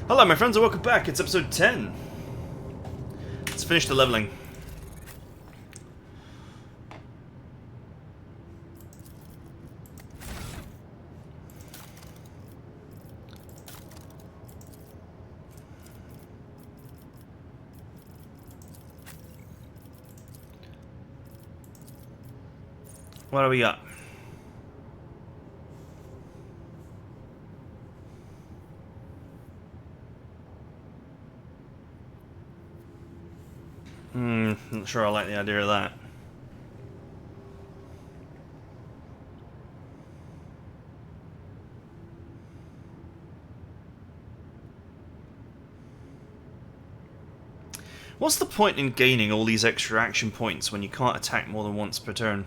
Hello my friends and welcome back, it's episode 10. Let's finish the leveling. What do we got? Not sure I like the idea of that. What's the point in gaining all these extra action points when you can't attack more than once per turn?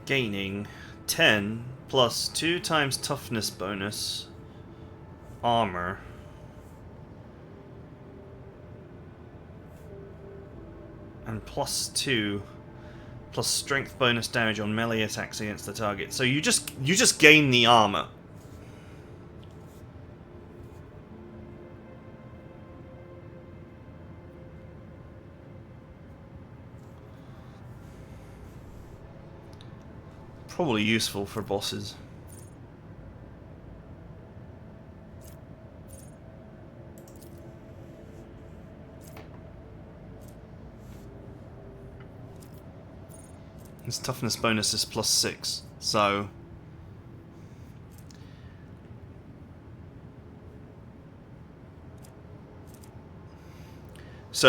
Gaining 10 plus 2 times toughness bonus armor and plus 2 plus strength bonus damage on melee attacks against the target. So you just gain the armor. Probably useful for bosses. His toughness bonus is plus 6, so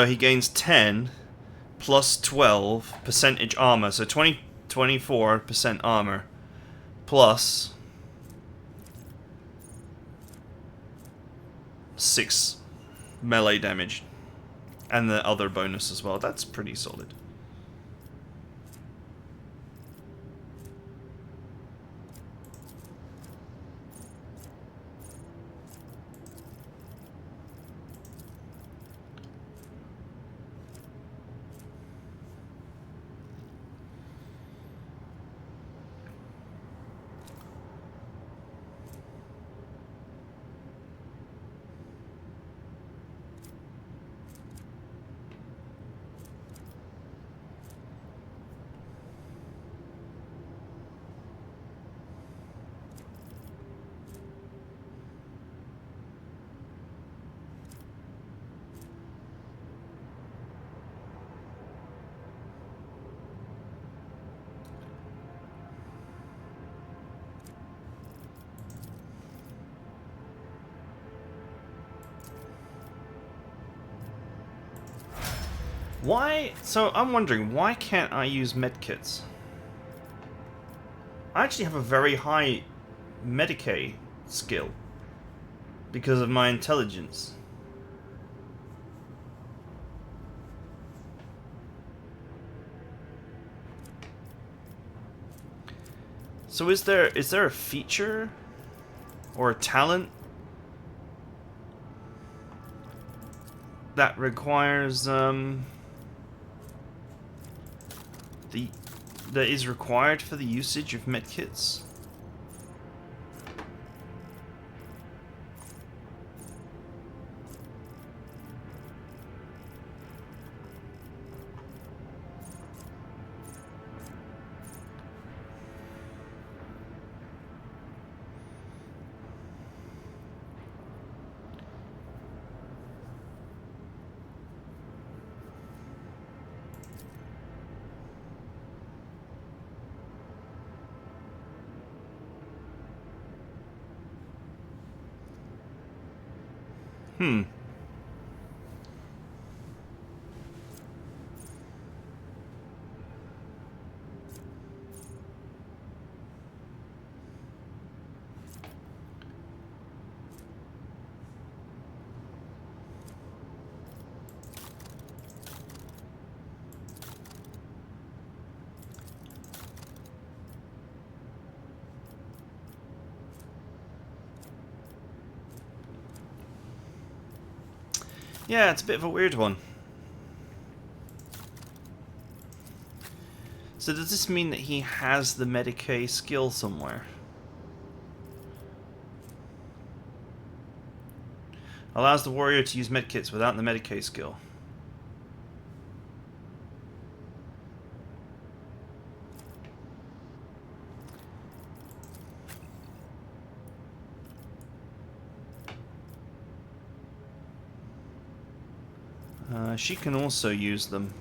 he gains 10 plus 12 percentage armor, so 24% armor plus 6 melee damage and the other bonus as well. That's pretty solid. Why? So I'm wondering, why can't I use medkits? I actually have a very high Medicae skill because of my intelligence. So is there a feature or a talent that requires that is required for the usage of medkits? Yeah, it's a bit of a weird one. So does this mean that he has the Medicae skill somewhere? Allows the warrior to use medkits without the Medicae skill. She can also use them.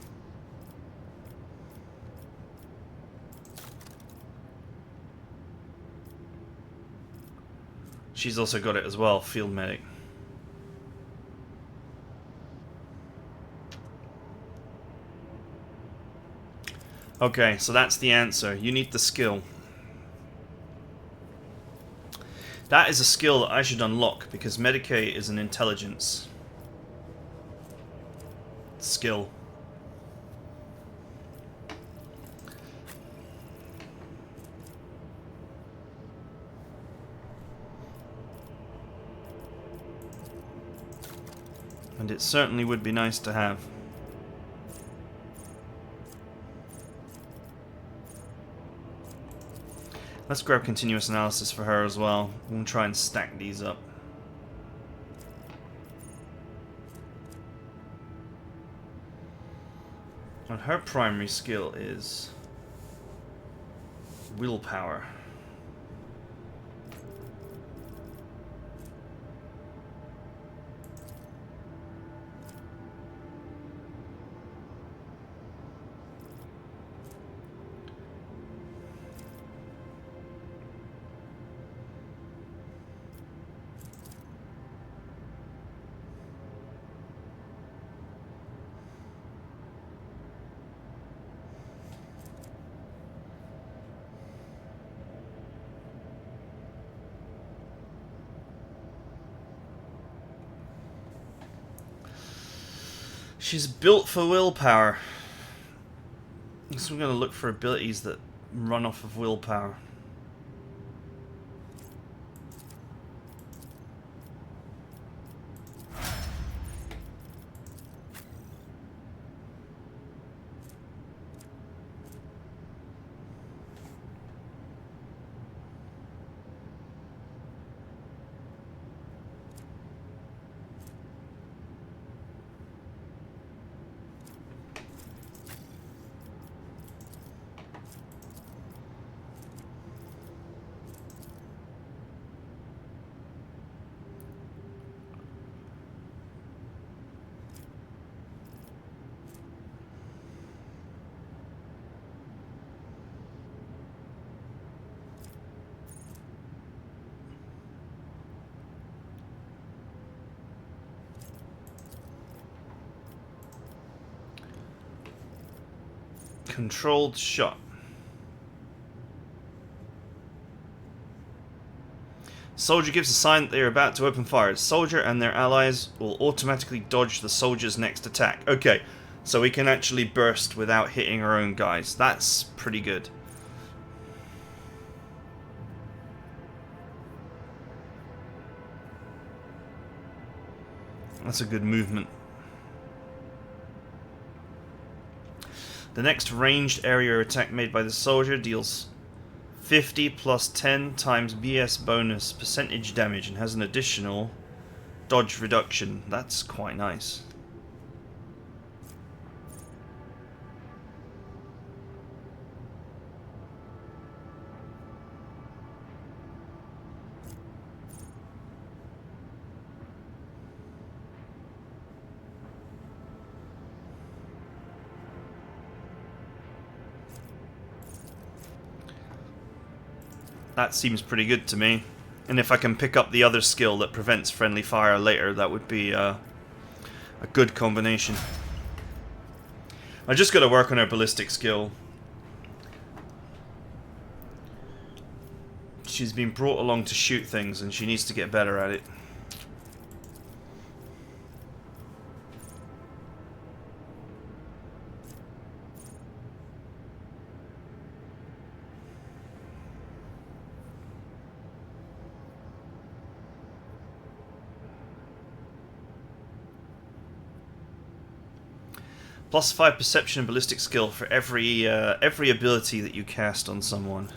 She's also got it as well, field medic. Okay, so that's the answer. You need the skill. That is a skill that I should unlock, because Medicae is an intelligence skill. And it certainly would be nice to have. Let's grab continuous analysis for her as well. We'll try and stack these up. And her primary skill is willpower. She's built for willpower. So we're going to look for abilities that run off of willpower. Controlled shot. Soldier gives a sign that they are about to open fire. Soldier and their allies will automatically dodge the soldier's next attack. Okay, so we can actually burst without hitting our own guys. That's pretty good. That's a good movement. The next ranged area attack made by the soldier deals 50 plus 10 times BS bonus percentage damage and has an additional dodge reduction. That's quite nice. That seems pretty good to me. And if I can pick up the other skill that prevents friendly fire later, that would be a good combination. I just got to work on her ballistic skill. She's been brought along to shoot things and she needs to get better at it. +5 perception and ballistic skill for every ability that you cast on someone.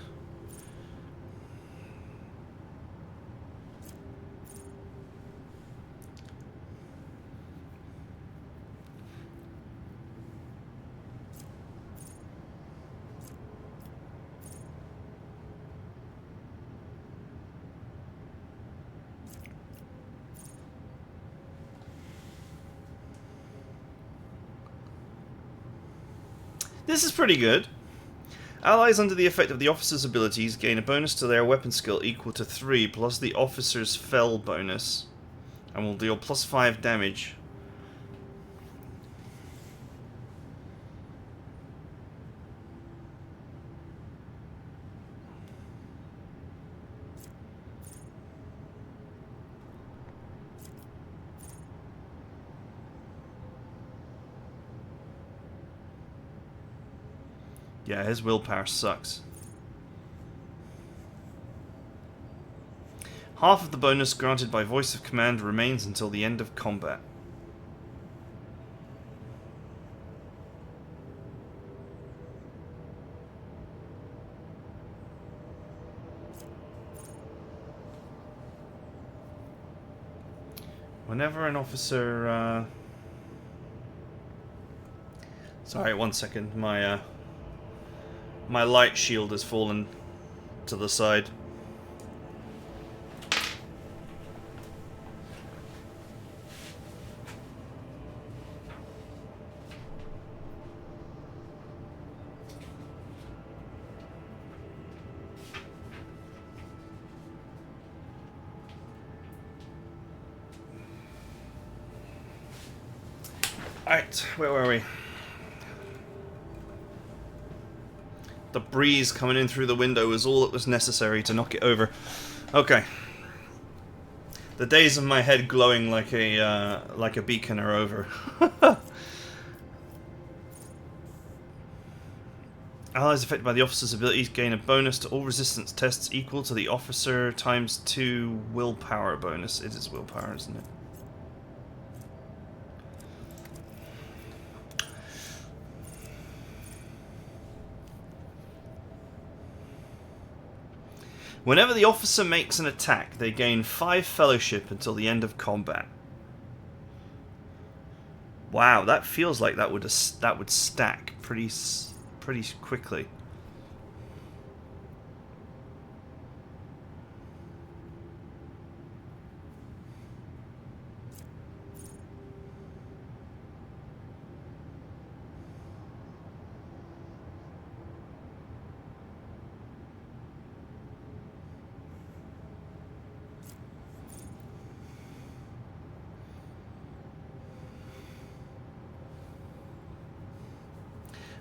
This is pretty good. Allies under the effect of the officer's abilities gain a bonus to their weapon skill equal to 3 plus the officer's fell bonus, and will deal +5 damage. Yeah, his willpower sucks. Half of the bonus granted by voice of command remains until the end of combat. Whenever an officer... Sorry, 1 second. My light shield has fallen to the side. Alright, where were we? The breeze coming in through the window was all that was necessary to knock it over. Okay. The days of my head glowing like a beacon are over. Allies affected by the officer's abilities gain a bonus to all resistance tests equal to the officer times 2 willpower bonus. It is willpower, isn't it? Whenever the officer makes an attack, they gain 5 fellowship until the end of combat. Wow, that feels like that would stack pretty quickly.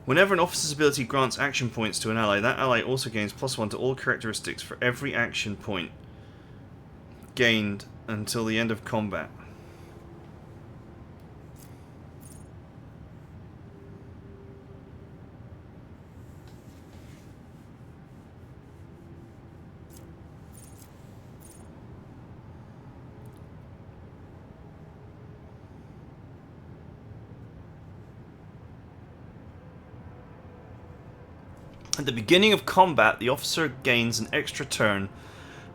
Whenever an officer's ability grants action points to an ally, that ally also gains +1 to all characteristics for every action point gained until the end of combat. At the beginning of combat, the officer gains an extra turn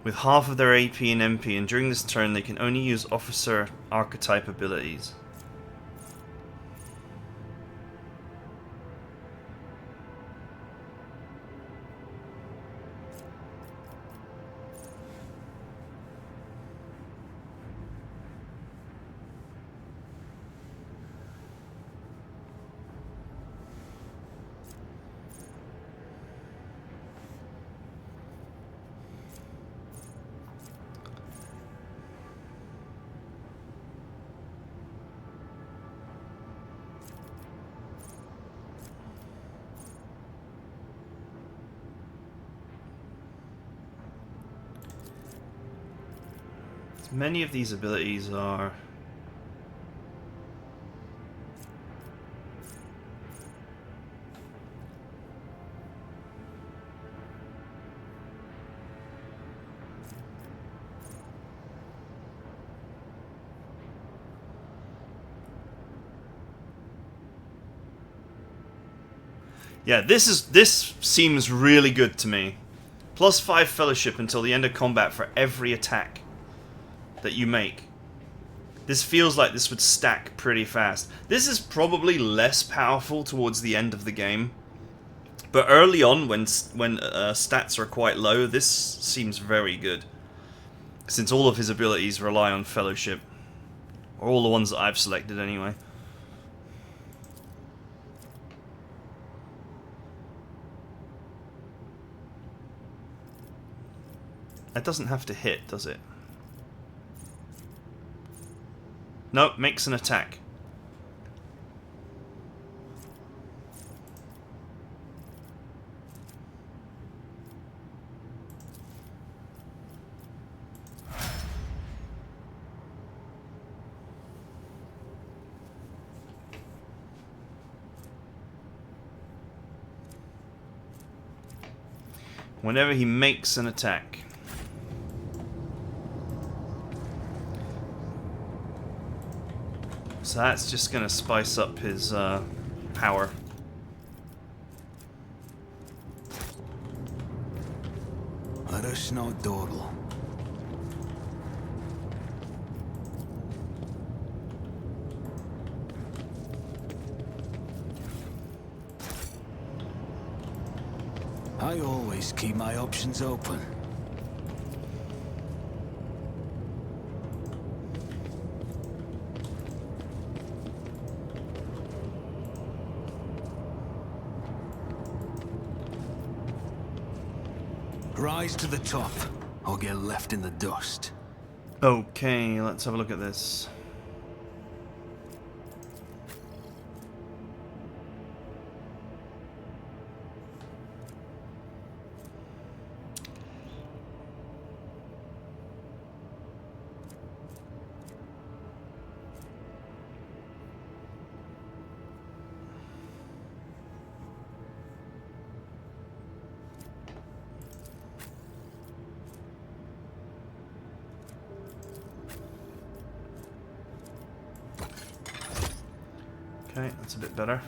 with half of their AP and MP, and during this turn they can only use officer archetype abilities. Many of these abilities are Yeah, this seems really good to me. +5 fellowship until the end of combat for every attack that you make. This feels like this would stack pretty fast. This is probably less powerful towards the end of the game. But early on, when stats are quite low, this seems very good. Since all of his abilities rely on fellowship. Or all the ones that I've selected anyway. That doesn't have to hit, does it? Nope, makes an attack. Whenever he makes an attack. So that's just going to spice up his power. Let us not dawdle. I always keep my options open. Rise to the top, or get left in the dust. Okay, let's have a look at this. Okay, that's a bit better.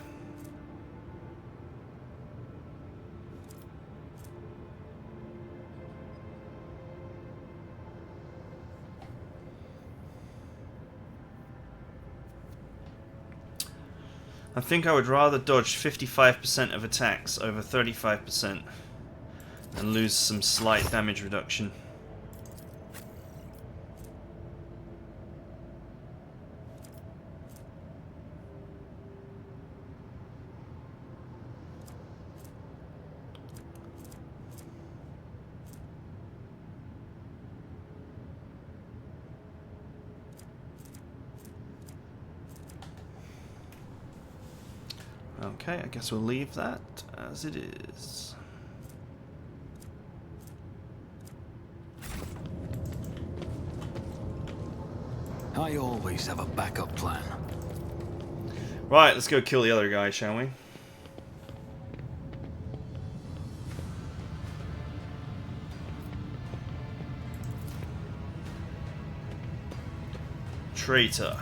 I think I would rather dodge 55% of attacks over 35% and lose some slight damage reduction. Okay, I guess we'll leave that as it is. I always have a backup plan. Right, let's go kill the other guy, shall we? Traitor.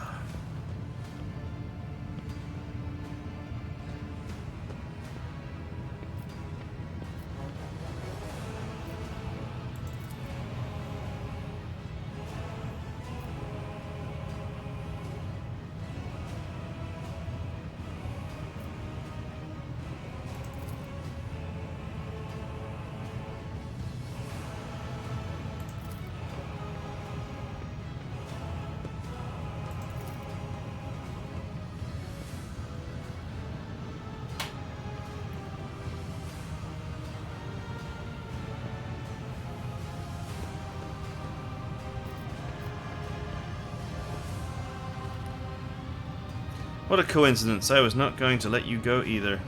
What a coincidence, I was not going to let you go either.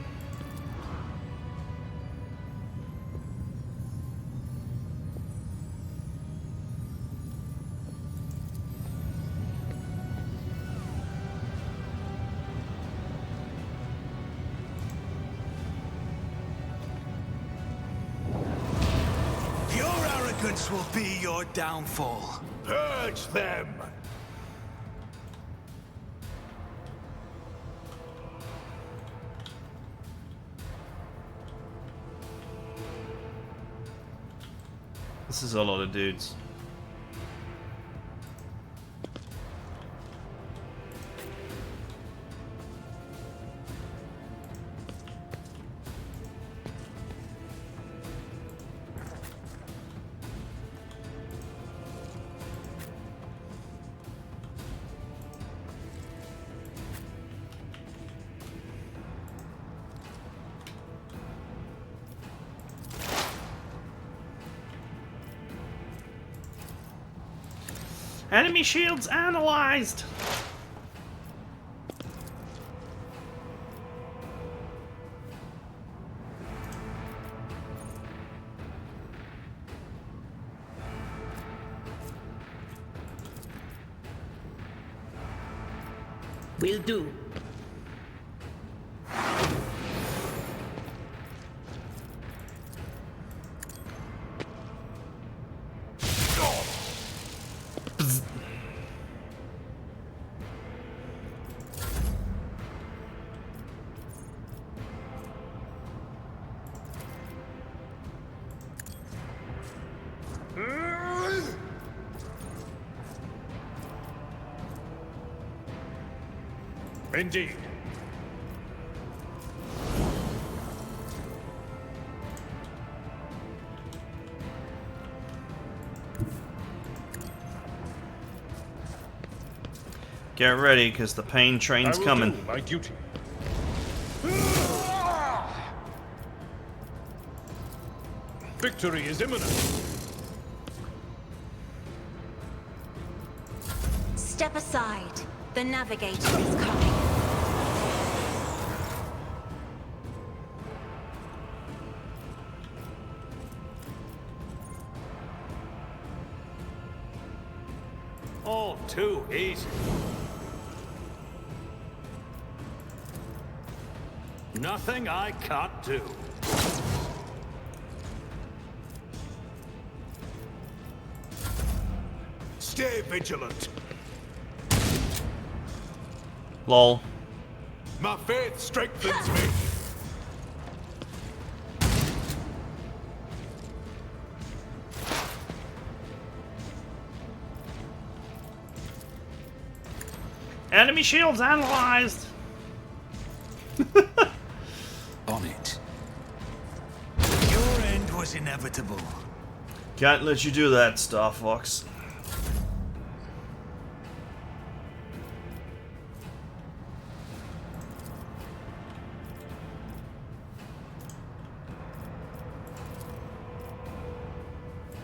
Your arrogance will be your downfall. Purge them! This is a lot of dudes. Enemy shields analyzed! Will do. Indeed. Get ready, because the pain train's I will coming. do my duty. Victory is imminent. Step aside. The Navigator is coming. All too easy. Nothing I can't do. Stay vigilant. Lol. My faith strengthens me. Enemy shields analyzed! On it. Your end was inevitable. Can't let you do that, Star Fox.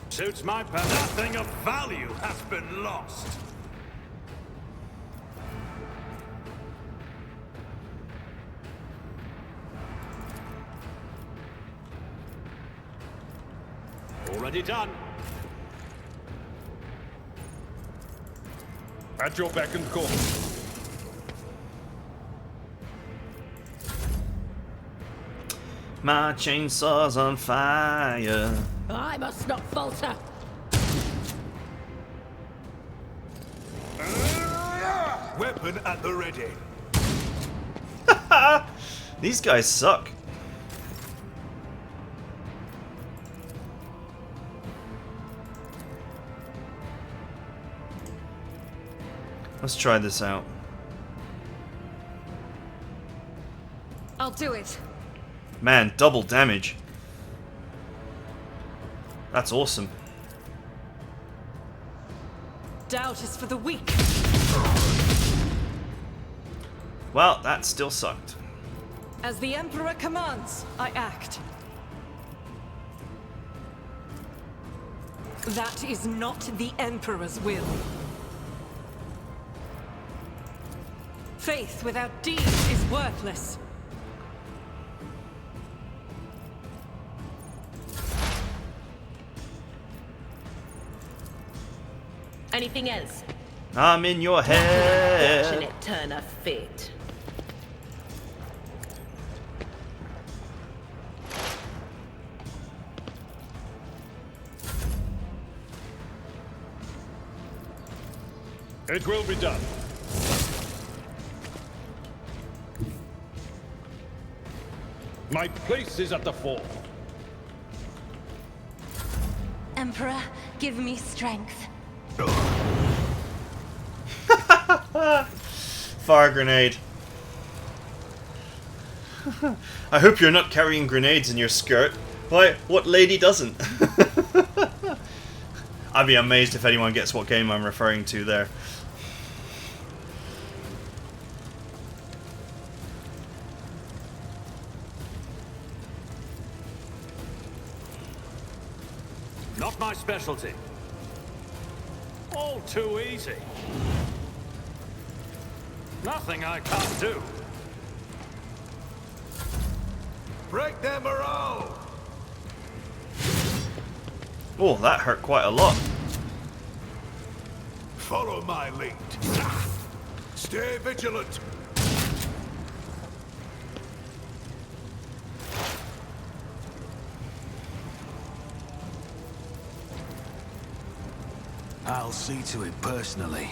Suits my path. Nothing of value has been lost. Already done. At your beck and call. My chainsaw's on fire. I must not falter. Weapon at the ready. These guys suck. Let's try this out. I'll do it. Man, double damage. That's awesome. Doubt is for the weak. Well, that still sucked. As the Emperor commands, I act. That is not the Emperor's will. Faith without deeds is worthless. Anything else? I'm in your head. Fortunate turn of fate. It will be done. My place is at the fore. Emperor, give me strength. Fire grenade. I hope you're not carrying grenades in your skirt. Why, what lady doesn't? I'd be amazed if anyone gets what game I'm referring to there. Not my specialty. All too easy. Nothing I can't do. Break them morale! Oh, that hurt quite a lot. Follow my lead. Stay vigilant. I'll see to it personally.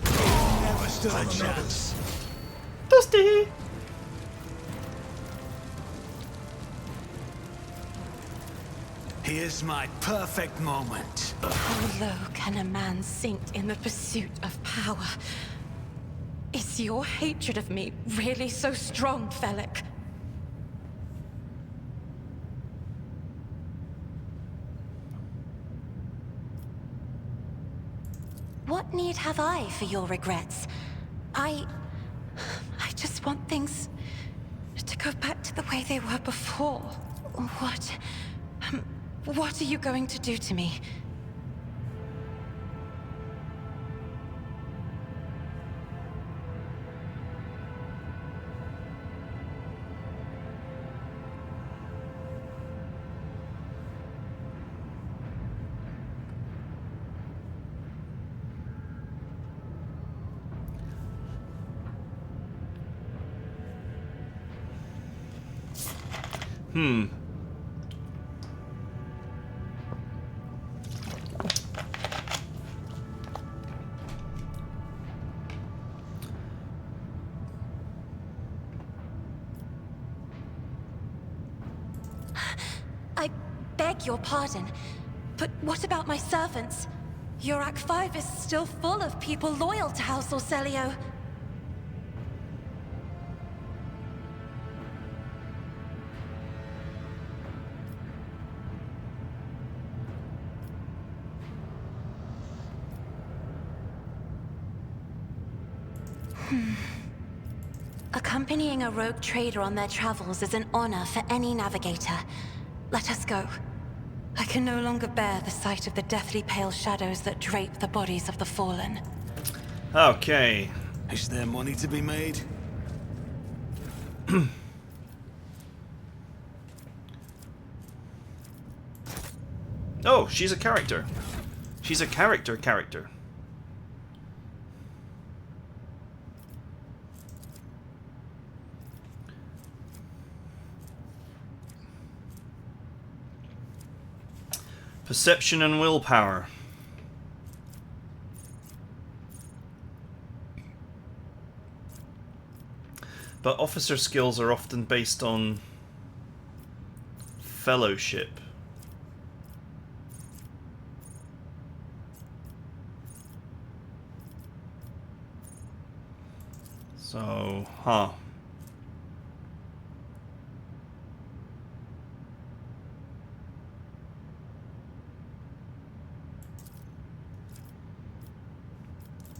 Never stood a chance. Dusty! Here's my perfect moment. How low can a man sink in the pursuit of power? Is your hatred of me really so strong, Felix? What need have I for your regrets? I just want things to go back to the way they were before. What are you going to do to me? I beg your pardon, but what about my servants? Your Act 5 is still full of people loyal to House Orselio. Accompanying a rogue trader on their travels is an honor for any navigator. Let us go. I can no longer bear the sight of the deathly pale shadows that drape the bodies of the fallen. Okay. Is there money to be made? Oh, she's a character. She's a character. Perception and willpower. But officer skills are often based on fellowship. So,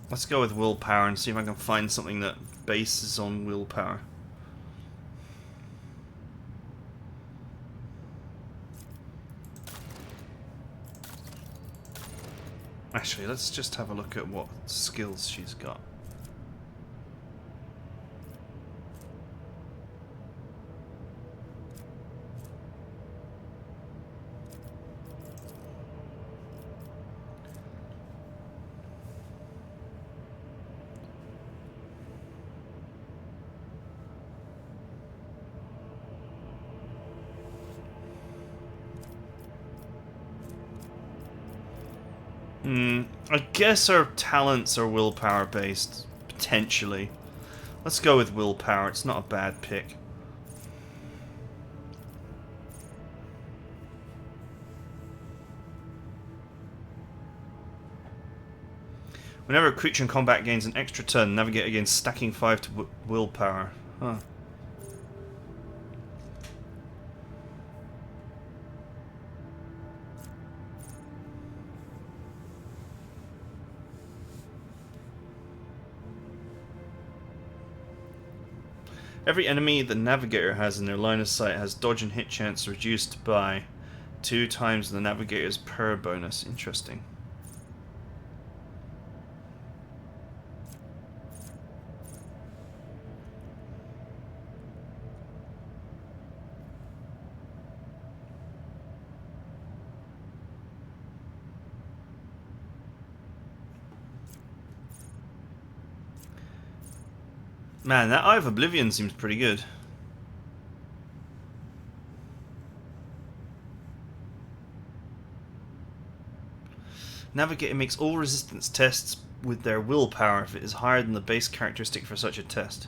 let's go with willpower and see if I can find something that bases on willpower. Actually, let's just have a look at what skills she's got. I guess our talents are willpower based, potentially. Let's go with willpower, it's not a bad pick. Whenever a creature in combat gains an extra turn, Navigator gains stacking 5 to willpower. Huh. Every enemy the Navigator has in their line of sight has dodge and hit chance reduced by 2 times the Navigator's per bonus. Interesting. Man, that Eye of Oblivion seems pretty good. Navigator makes all resistance tests with their willpower if it is higher than the base characteristic for such a test.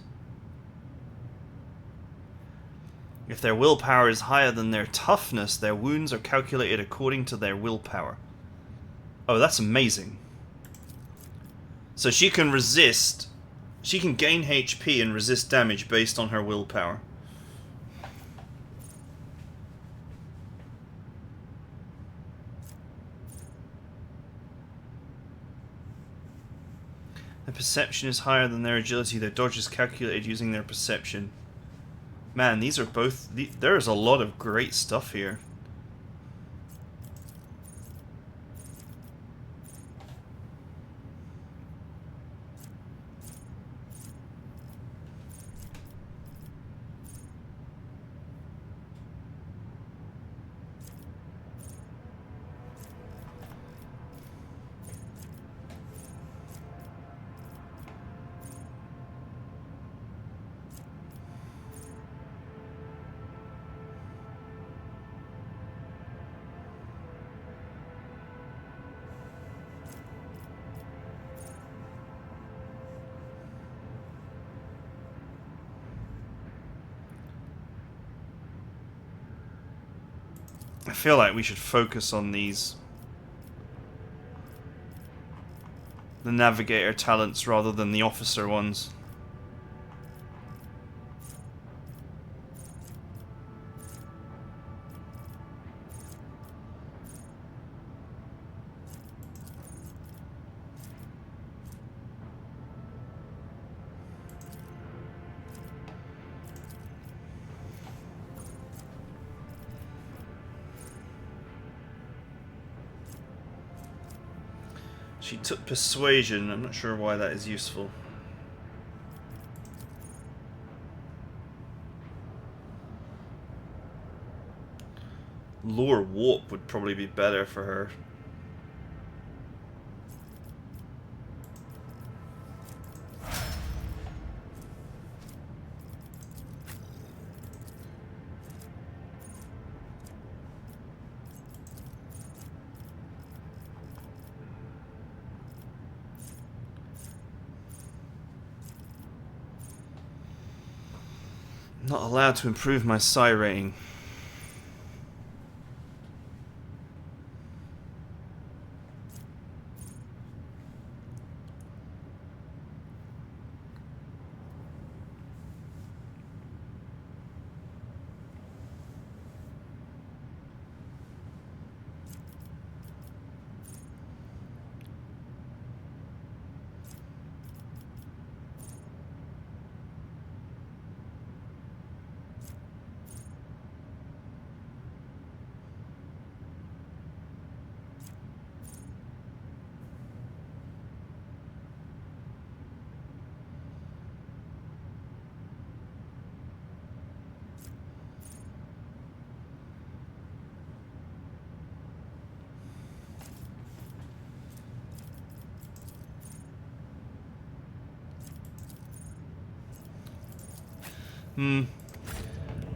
If their willpower is higher than their toughness, their wounds are calculated according to their willpower. Oh, that's amazing. So she can resist... She can gain HP and resist damage based on her willpower. Their perception is higher than their agility. Their dodge is calculated using their perception. Man, these are both... There's a lot of great stuff here. I feel like we should focus on these... the Navigator talents rather than the officer ones. She took persuasion. I'm not sure why that is useful. Lure warp would probably be better for her. Not allowed to improve my psi rating.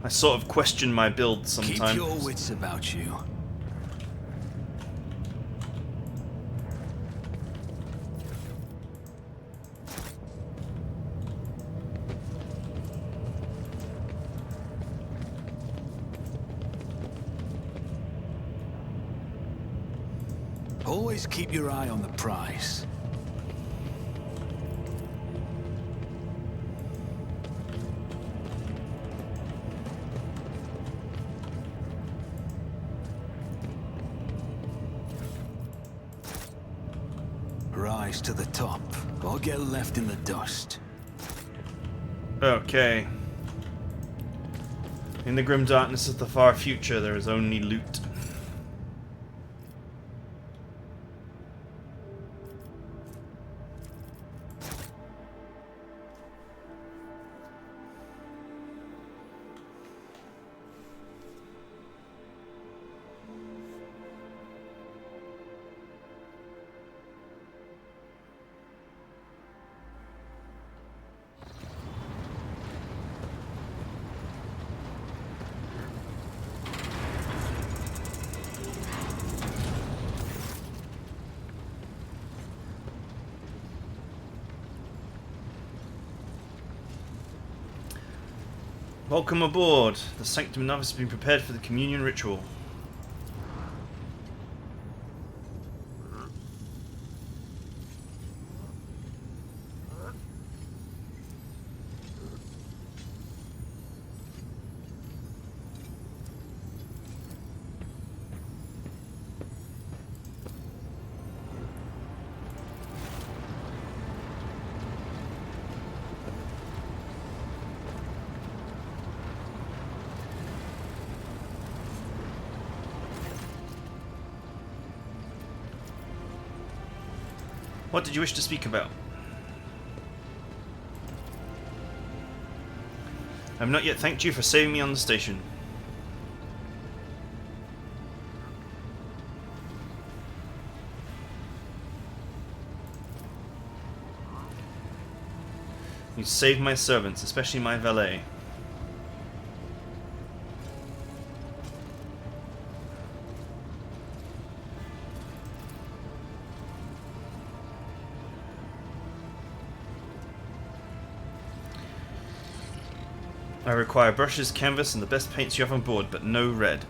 I sort of question my build sometimes. Keep your wits about you. Always keep your eye on the prize. rise to the top, or get left in the dust. Okay. In the grim darkness of the far future, there is only loot. Welcome aboard. The Sanctum Novice has been prepared for the communion ritual. What did you wish to speak about? I have not yet thanked you for saving me on the station. You saved my servants, especially my valet. I require brushes, canvas, and the best paints you have on board, but no red.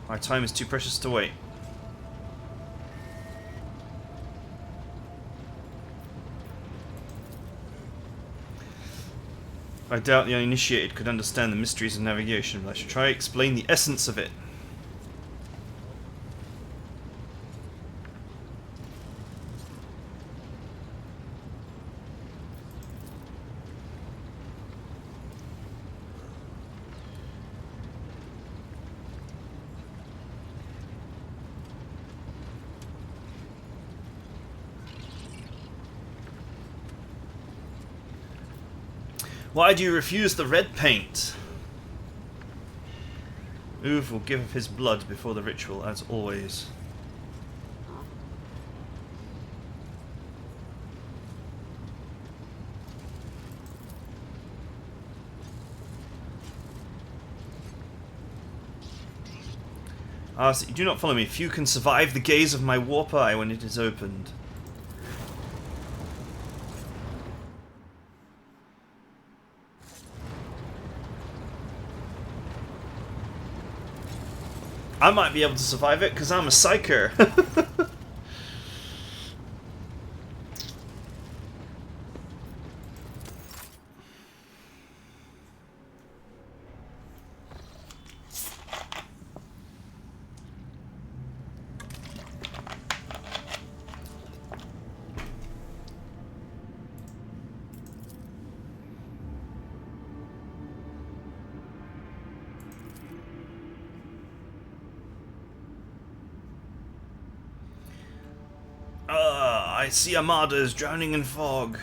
Our time is too precious to wait. I doubt the uninitiated could understand the mysteries of navigation, but I should try to explain the essence of it. Why do you refuse the red paint? Uv will give his blood before the ritual, as always. Do not follow me. Few can survive the gaze of my warp eye when it is opened. I might be able to survive it because I'm a psyker. I see armadas drowning in fog.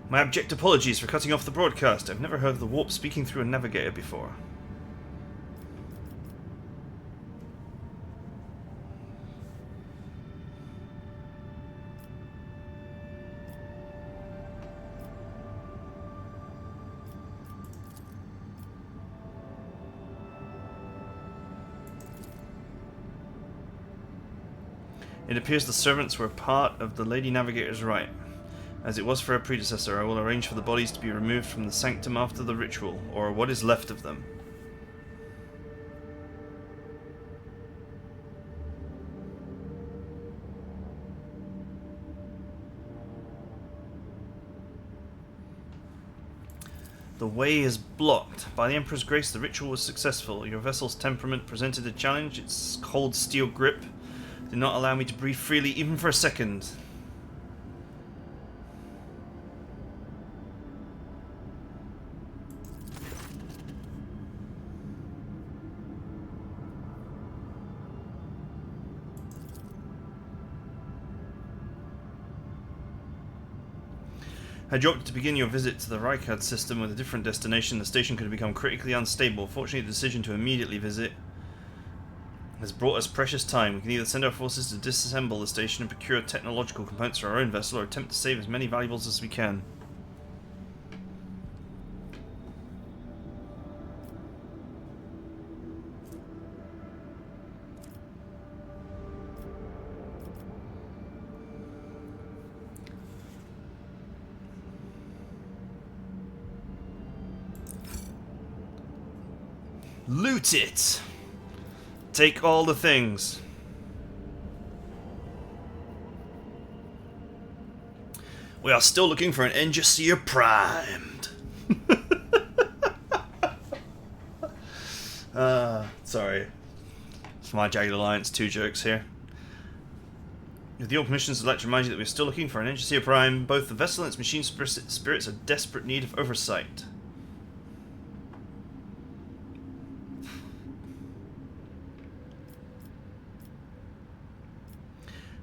My abject apologies for cutting off the broadcast. I've never heard of the warp speaking through a navigator before. It appears the servants were part of the Lady Navigator's right. As it was for her predecessor, I will arrange for the bodies to be removed from the sanctum after the ritual, or what is left of them. The way is blocked. By the Emperor's grace, the ritual was successful. Your vessel's temperament presented a challenge. Its cold steel grip did not allow me to breathe freely even for a second. Had you opted to begin your visit to the Reichard system with a different destination, the station could have become critically unstable. Fortunately, the decision to immediately visit has brought us precious time. We can either send our forces to disassemble the station and procure technological components for our own vessel, or attempt to save as many valuables as we can. Loot it! Take all the things. We are still looking for an Engineer primed. Sorry. It's my Jagged Alliance 2 jokes here. With your permissions, I'd like to remind you that we're still looking for an Engineer prime. Both the vessel and its machine spirits are desperate need of oversight.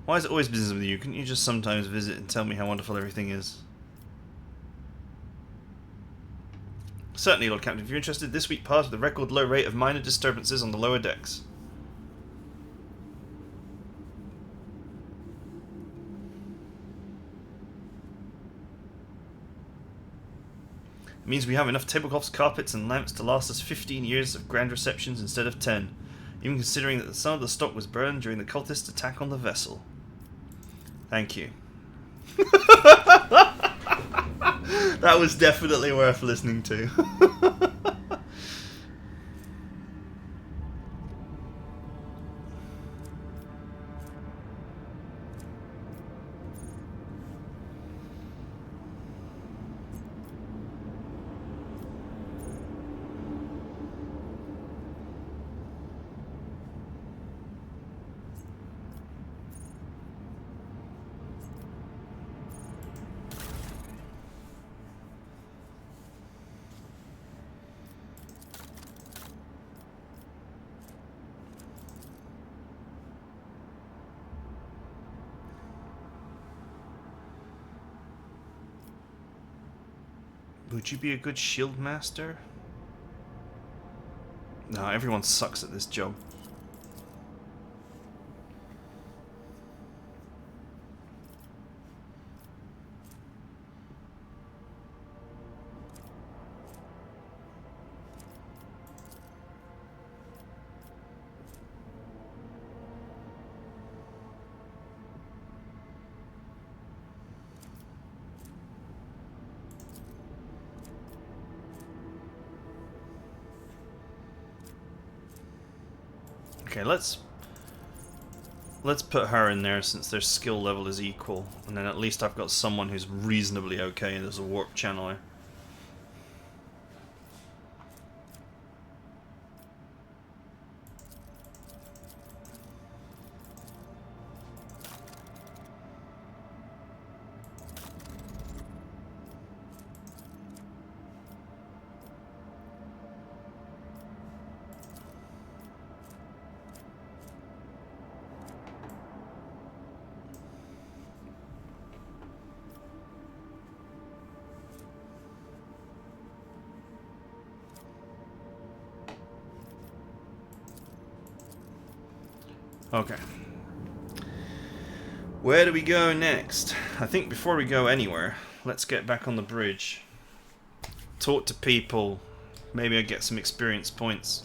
Why is it always business with you? Couldn't you just sometimes visit and tell me how wonderful everything is? Certainly, Lord Captain, if you're interested, this week passed with a record low rate of minor disturbances on the lower decks. It means we have enough tablecloths, carpets, and lamps to last us 15 years of grand receptions instead of 10, even considering that some of the stock was burned during the cultist attack on the vessel. Thank you. That was definitely worth listening to. Would you be a good shield master? No, everyone sucks at this job. Okay, let's put her in there since their skill level is equal, and then at least I've got someone who's reasonably okay as a warp channeler. Okay. Where do we go next? I think before we go anywhere, let's get back on the bridge. Talk to people. Maybe I get some experience points.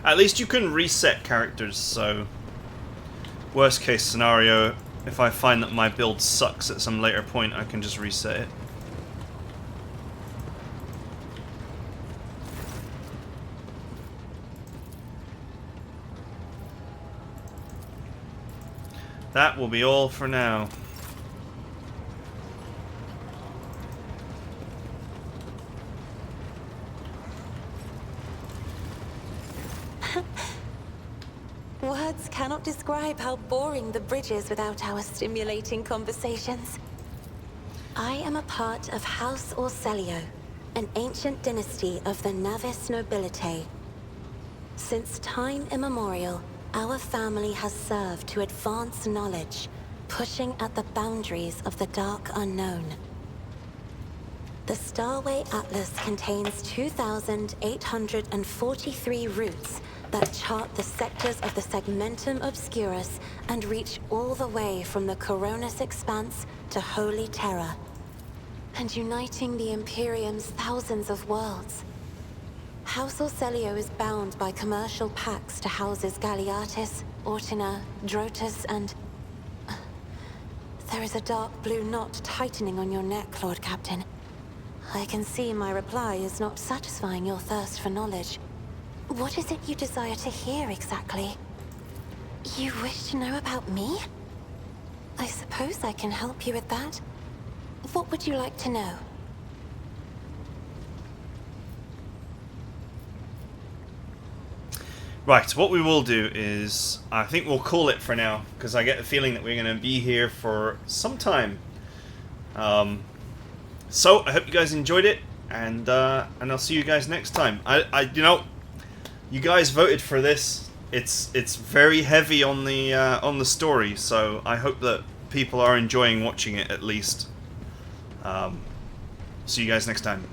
At least you can reset characters, so worst case scenario, if I find that my build sucks at some later point, I can just reset it. That will be all for now. Words cannot describe how boring the bridge is without our stimulating conversations. I am a part of House Orselio, an ancient dynasty of the Navis nobility. Since time immemorial, our family has served to advance knowledge, pushing at the boundaries of the dark unknown. The Starway Atlas contains 2,843 routes that chart the sectors of the Segmentum Obscurus and reach all the way from the Coronis Expanse to Holy Terra, and uniting the Imperium's thousands of worlds. House Orselio is bound by commercial pacts to houses Galeatis, Ortina, Drotus, and... There is a dark blue knot tightening on your neck, Lord Captain. I can see my reply is not satisfying your thirst for knowledge. What is it you desire to hear exactly? You wish to know about me? I suppose I can help you with that. What would you like to know? Right, what we will do is, I think we'll call it for now, because I get the feeling that we're going to be here for some time. So I hope you guys enjoyed it, and I'll see you guys next time. You know, you guys voted for this. It's very heavy on the story, so I hope that people are enjoying watching it at least. See you guys next time.